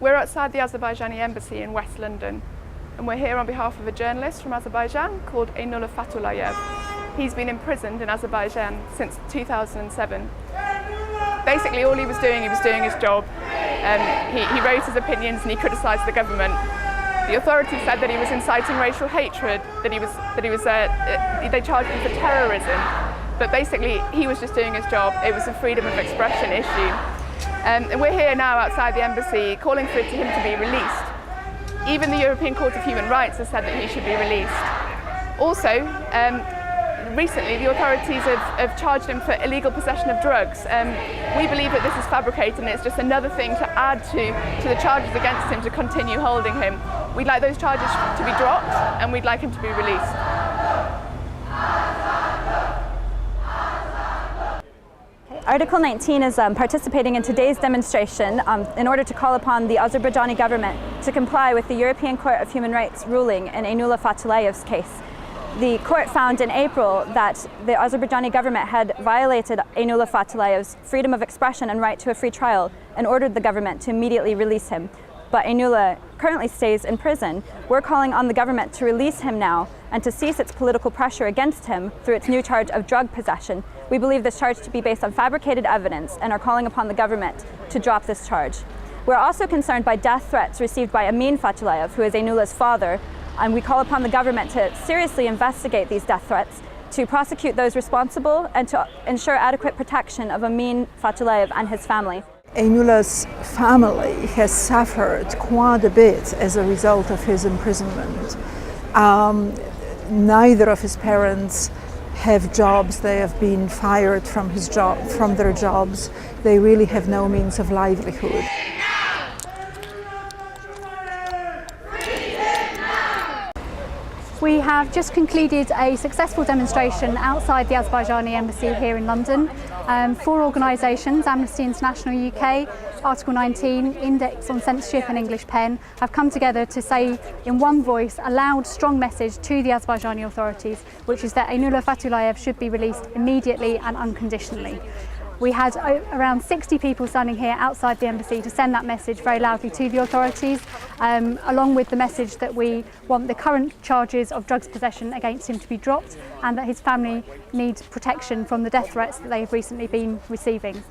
We're outside the Azerbaijani embassy in West London, and we're here on behalf of a journalist from Azerbaijan called Eynullah Fatullayev. He's been imprisoned in Azerbaijan since 2007. Basically, all he was doing his job. He raised his opinions and he criticised the government. The authorities said that he was inciting racial hatred, they charged him for terrorism, but basically he was just doing his job. It was a freedom of expression issue. And we're here now outside the embassy calling for him to be released. Even the European Court of Human Rights has said that he should be released. Also, recently the authorities have charged him for illegal possession of drugs. We believe that this is fabricated and it's just another thing to add to the charges against him to continue holding him. We'd like those charges to be dropped and we'd like him to be released. Article 19 is participating in today's demonstration in order to call upon the Azerbaijani government to comply with the European Court of Human Rights ruling in Eynullah Fatullayev's case. The court found in April that the Azerbaijani government had violated Eynullah Fatulayev's freedom of expression and right to a free trial and ordered the government to immediately release him. But Eynullah currently stays in prison. We're calling on the government to release him now and to cease its political pressure against him through its new charge of drug possession. We believe this charge to be based on fabricated evidence and are calling upon the government to drop this charge. We're also concerned by death threats received by Amin Fatullayev, who is Eynullah's father, and we call upon the government to seriously investigate these death threats, to prosecute those responsible and to ensure adequate protection of Amin Fatullayev and his family. Eynullah's family has suffered quite a bit as a result of his imprisonment. Neither of his parents have jobs. They have been fired from their jobs. They really have no means of livelihood. We have just concluded a successful demonstration outside the Azerbaijani embassy here in London. 4 organisations, Amnesty International UK, Article 19, Index on Censorship and English Pen, have come together to say in one voice a loud, strong message to the Azerbaijani authorities, which is that Eynullah Fatullayev should be released immediately and unconditionally. We had around 60 people standing here outside the embassy to send that message very loudly to the authorities, along with the message that we want the current charges of drugs possession against him to be dropped and that his family needs protection from the death threats that they have recently been receiving.